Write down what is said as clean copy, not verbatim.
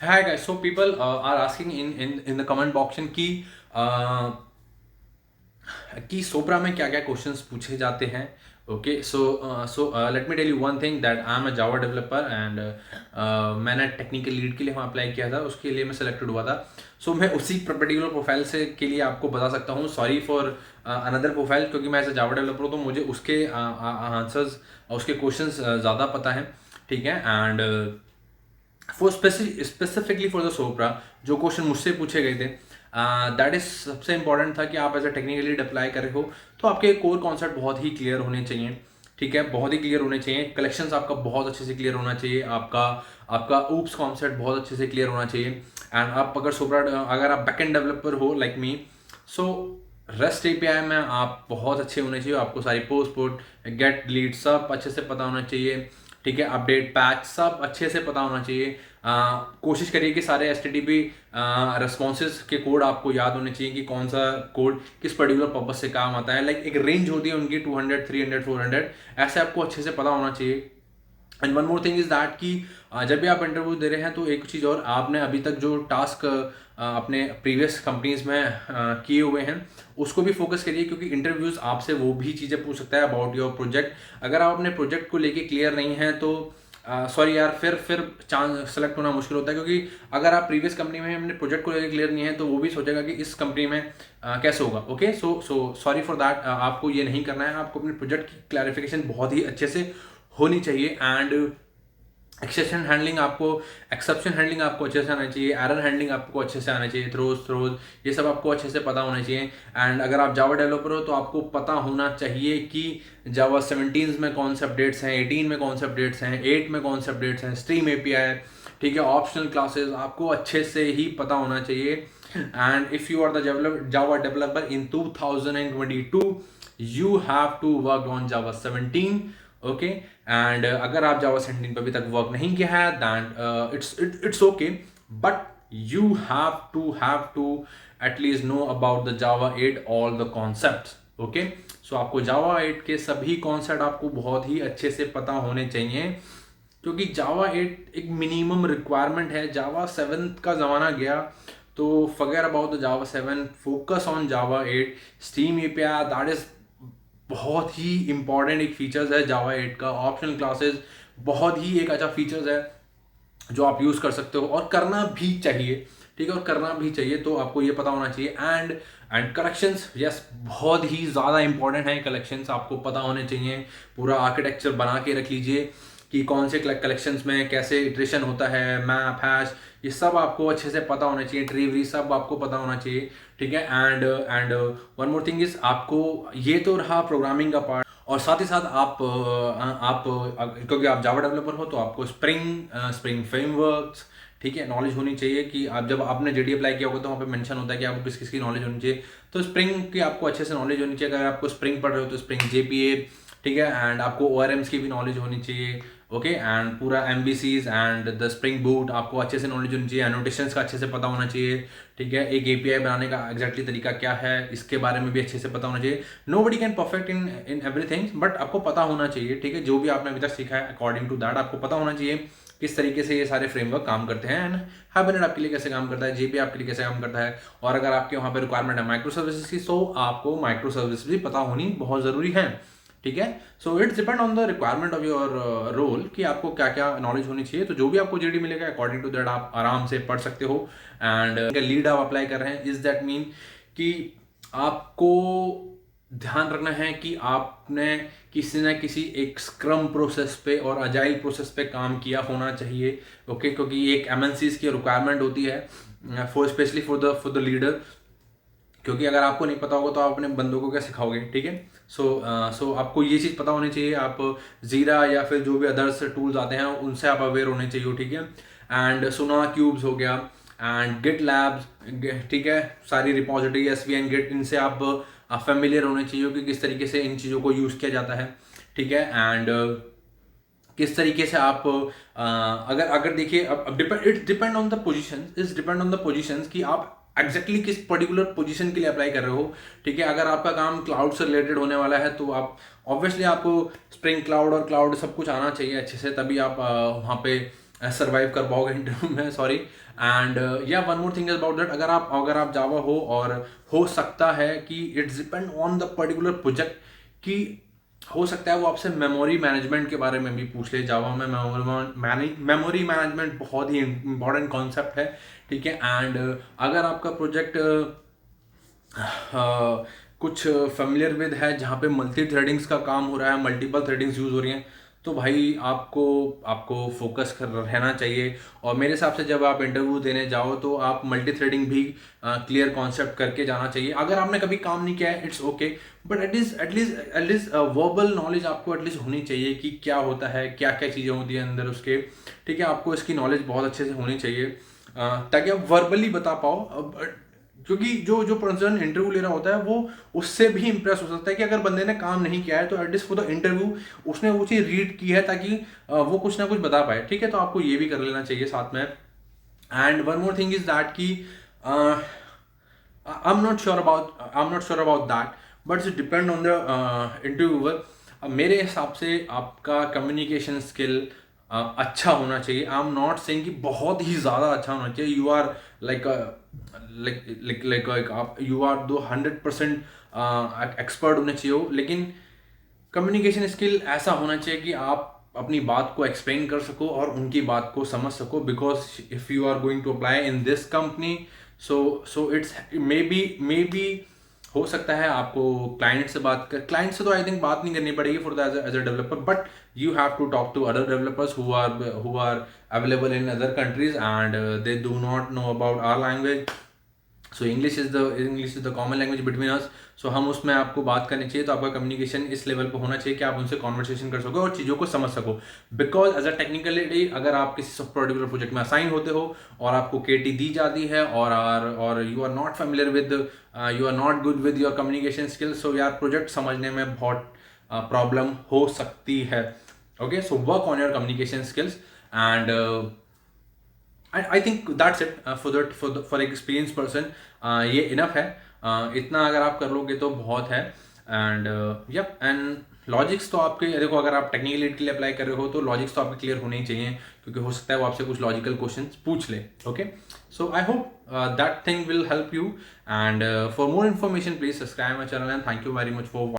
Hi guys, so people are asking in the comment box कि सोप्रा में क्या क्या क्वेश्चंस पूछे जाते हैं. Okay, so let me tell you one thing that I am a Java developer and मैंने technical lead के लिए वहाँ अप्लाई किया था, उसके लिए मैं सेलेक्टेड हुआ था. सो मैं उसी पर्टिकुलर प्रोफाइल से के लिए आपको बता सकता हूँ. सॉरी फॉर अनदर प्रोफाइल, क्योंकि मैं एज अ जावा डेवलपर हूँ तो मुझे उसके आंसर्स उसके क्वेश्चंस ज़्यादा पता हैं. ठीक है. And for specifically for the Sopra जो क्वेश्चन मुझसे पूछे गए थे, दैट इज सबसे इंपॉर्टेंट था कि आप as a technical lead apply कर रहे हो तो आपके कोर कॉन्सेप्ट बहुत ही क्लियर होने चाहिए. ठीक है, बहुत ही क्लियर होने चाहिए. कलेक्शंस आपका बहुत अच्छे से क्लियर होना चाहिए. आपका आपका ऊप्स कॉन्सेप्ट बहुत अच्छे से क्लियर होना चाहिए. एंड आप अगर सोप्रा अगर आप बैकएंड डेवलपर हो like me, so rest API में आप बहुत अच्छे होने चाहिए. आपको सारी पोस्ट पुट गेट डिलीट सब अच्छे से पता होना चाहिए. ठीक है, अपडेट पैच सब अच्छे से पता होना चाहिए. कोशिश करिए कि सारे S T T P responses के कोड आपको याद होने चाहिए कि कौन सा कोड किस पर्टिकुलर पर्पज से काम आता है. लाइक एक रेंज होती है उनकी 200 300 400, ऐसे आपको अच्छे से पता होना चाहिए. And one more thing is that कि जब भी आप इंटरव्यू दे रहे हैं तो एक चीज़ और, आपने अभी तक जो टास्क अपने प्रीवियस कंपनीज में किए हुए हैं उसको भी फोकस करिए, क्योंकि इंटरव्यूज आपसे वो भी चीज़ें पूछ सकता है अबाउट योर प्रोजेक्ट. अगर आप अपने प्रोजेक्ट को लेके क्लियर नहीं हैं तो सॉरी यार, फिर चांस सेलेक्ट होना मुश्किल होता है. क्योंकि अगर आप प्रीवियस कंपनी में अपने प्रोजेक्ट को लेकर क्लियर नहीं है तो वो भी सोचेगा कि इस कंपनी में कैसे होगा. Okay, so sorry for that. आपको ये नहीं करना है. आपको अपने प्रोजेक्ट की क्लैरिफिकेशन बहुत ही अच्छे से होनी चाहिए. एंड एक्सेप्शन हैंडलिंग आपको अच्छे से आना चाहिए. एरर हैंडलिंग आपको अच्छे से आना चाहिए. थ्रोज ये सब आपको अच्छे से पता होना चाहिए. एंड अगर आप जावा डेवलपर हो तो आपको पता होना चाहिए कि जावा 17 में कौन से अपडेट्स हैं, 18 में कौन से अपडेट्स हैं, 8 में कौन से अपडेट्स हैं, स्ट्रीम एपीआई, ठीक है, ऑप्शनल क्लासेस आपको अच्छे से ही पता होना चाहिए. And if you are the Java developer in 2022, you have to work on Java 17. Okay, and अगर आप जावा 17 पे अभी तक वर्क नहीं किया है then it's okay, but you have to at least know about the Java 8 all the concepts. Okay, so आपको Java 8 के सभी कॉन्सेप्ट आपको बहुत ही अच्छे से पता होने चाहिए, क्योंकि जावा 8 एक मिनिमम रिक्वायरमेंट है. जावा 7 का ज़माना गया तो forget about the Java 7, focus on Java 8. Steam API that is बहुत ही इंपॉर्टेंट एक फीचर्स है जावा 8 का. ऑप्शनल क्लासेस बहुत ही एक अच्छा फीचर्स है जो आप यूज़ कर सकते हो और करना भी चाहिए. ठीक है, और करना भी चाहिए तो आपको ये पता होना चाहिए. एंड कलेक्शंस, यस, बहुत ही ज़्यादा इंपॉर्टेंट है. कलेक्शंस आपको पता होने चाहिए. पूरा आर्किटेक्चर बना के रख लीजिए कि कौन से कलेक्शंस में कैसे इटरेशन होता है, मैप, हैश, ये सब आपको अच्छे से पता होना चाहिए. ट्री व्री सब आपको पता होना चाहिए. ठीक है. And one more thing is, आपको ये तो रहा प्रोग्रामिंग का पार्ट, और साथ ही साथ क्योंकि आप जावा डेवलपर हो तो आपको स्प्रिंग फ्रेमवर्क्स, ठीक है, नॉलेज होनी चाहिए. कि आप जब आपने जेडी अप्लाई किया होगा तो वहाँ पे मेंशन होता है कि आपको किस किस की नॉलेज होनी चाहिए. तो स्प्रिंग की आपको अच्छे से नॉलेज होनी चाहिए. अगर आपको स्प्रिंग पढ़ रहे हो तो स्प्रिंग जेपीए, ठीक है. एंड आपको ORMs की भी नॉलेज होनी चाहिए. ओके, एंड पूरा MVCs and the spring boot आपको अच्छे से नॉलेज होनी चाहिए. एनोटेशंस का अच्छे से पता होना चाहिए. ठीक है, एक एपीआई बनाने का एग्जैक्टली तरीका क्या है इसके बारे में भी अच्छे से पता होना चाहिए. Nobody can perfect in everything, but आपको पता होना चाहिए. ठीक है, जो भी आपने अभी तक सीखा है अकॉर्डिंग टू दैट आपको पता होना चाहिए किस तरीके से ये सारे फ्रेमवर्क काम करते हैं. एंड हाइबरनेट आपके लिए कैसे काम करता है, जेपी आपके लिए कैसे काम करता है. और अगर आपके वहाँ पे रिक्वायरमेंट है माइक्रो सर्विसेज की, तो आपको माइक्रो सर्विस भी पता होनी बहुत ज़रूरी है. ठीक है, so it's depend on the requirement of your role कि आपको क्या क्या नॉलेज होनी चाहिए. तो जो भी आपको जेडी मिलेगा अकॉर्डिंग टू दैट आप आराम से पढ़ सकते हो. एंड लीड आप अप्लाई कर रहे हैं, इज दैट मीन कि आपको ध्यान रखना है कि आपने किसी ना किसी एक स्क्रम प्रोसेस पे और अजाइल प्रोसेस पे काम किया होना चाहिए. ओके, क्योंकि ये एक MNCs की रिक्वायरमेंट होती है for specially for the leader. क्योंकि अगर आपको नहीं पता होगा तो आप अपने बंदों को क्या सिखाओगे. ठीक है, सो आपको ये चीज़ पता होनी चाहिए. आप जीरा या फिर जो भी अदर्स टूल्स आते हैं उनसे आप अवेयर होने चाहिए. ठीक है, एंड सोना क्यूब्स हो गया एंड गिट लैब्स, ठीक है, सारी रिपोजिटरी SVN गिट, इनसे आप फेमिलियर होने चाहिए कि किस तरीके से इन चीज़ों को यूज़ किया जाता है. ठीक है, एंड किस तरीके से आप अगर अगर देखिए अब it's depend on the position, it's depend on the positions कि आप एग्जैक्टली किस पर्टिकुलर पोजीशन के लिए अप्लाई कर रहे हो. ठीक है, अगर आपका काम क्लाउड से रिलेटेड होने वाला है तो आप ऑब्वियसली आपको स्प्रिंग क्लाउड और क्लाउड सब कुछ आना चाहिए अच्छे से, तभी आप वहाँ पे सर्वाइव कर पाओगे इंटरव्यू में, सॉरी। एंड या one more thing is about that, अगर आप जावा हो, और हो सकता है कि it's depend on the particular project, कि हो सकता है वो आपसे मेमोरी मैनेजमेंट के बारे में भी पूछ ले। जावा में मेमोरी मैनेजमेंट बहुत ही इंपॉर्टेंट कॉन्सेप्ट है, ठीक है। एंड अगर आपका प्रोजेक्ट कुछ फेमिलियर विद है, जहाँ पे मल्टी थ्रेडिंग्स का काम हो रहा है, मल्टीपल थ्रेडिंग्स यूज़ हो रही हैं, तो भाई आपको आपको फोकस कर रहना चाहिए। और मेरे हिसाब से जब आप इंटरव्यू देने जाओ तो आप मल्टी थ्रेडिंग भी क्लियर कॉन्सेप्ट करके जाना चाहिए। अगर आपने कभी काम नहीं किया है, it's okay, but at least verbal knowledge आपको एटलीस्ट होनी चाहिए कि क्या होता है, क्या क्या चीज़ें होती हैं अंदर उसके, ठीक है। आपको इसकी नॉलेज बहुत अच्छे से होनी चाहिए ताकि आप वर्बली बता पाओ। क्योंकि जो जो पर्सन इंटरव्यू ले रहा होता है वो उससे भी इंप्रेस हो सकता है कि अगर बंदे ने काम नहीं किया है तो एटलीस्ट फॉर द इंटरव्यू उसने वो चीज़ रीड की है, ताकि वो कुछ ना कुछ बता पाए, ठीक है। तो आपको ये भी कर लेना चाहिए साथ में। And one more thing is that कि I am not sure about that, but it's depend on the interviewer. मेरे हिसाब से आपका कम्युनिकेशन स्किल अच्छा होना चाहिए। आई एम नॉट सेइंग कि बहुत ही ज़्यादा अच्छा होना चाहिए। यू आर लाइक आप यू आर दो 100% एक्सपर्ट होने चाहिए हो, लेकिन कम्युनिकेशन स्किल ऐसा होना चाहिए कि आप अपनी बात को एक्सप्लेन कर सको और उनकी बात को समझ सको। Because if you are going to apply in this company, so it's may be हो सकता है आपको क्लाइंट से तो आई थिंक बात नहीं करनी पड़ेगी for the as a developer, but you have to talk to other developers who are available in other countries, and they do not know about our language. So English is the common language between us. So हम उसमें आपको बात करनी चाहिए, तो आपका communication इस level पे होना चाहिए कि आप उनसे कॉन्वर्सेशन कर सको और चीज़ों को समझ सको। बिकॉज एज अ टेक्निकलिटी अगर आप किसी पर्टिकुलर प्रोजेक्ट में असाइन होते हो और आपको केटी दी जाती है और you are not familiar with, you are not good with your communication skills, so यार प्रोजेक्ट समझने में बहुत प्रॉब्लम हो सकती है। Okay, so work on your communication skills and I think that's it for experience person. ये enough है। इतना अगर आप कर लोगे तो बहुत है। एंड यप, एंड लॉजिक्स तो आपके देखो, अगर आप टेक्निकल लीड के लिए अप्लाई कर रहे हो तो लॉजिक्स तो आपके क्लियर होने ही चाहिए, क्योंकि हो सकता है वो आपसे कुछ लॉजिकल क्वेश्चन पूछ ले। Okay, so I hope that thing will help you, and for more information please subscribe my channel, and thank you very much for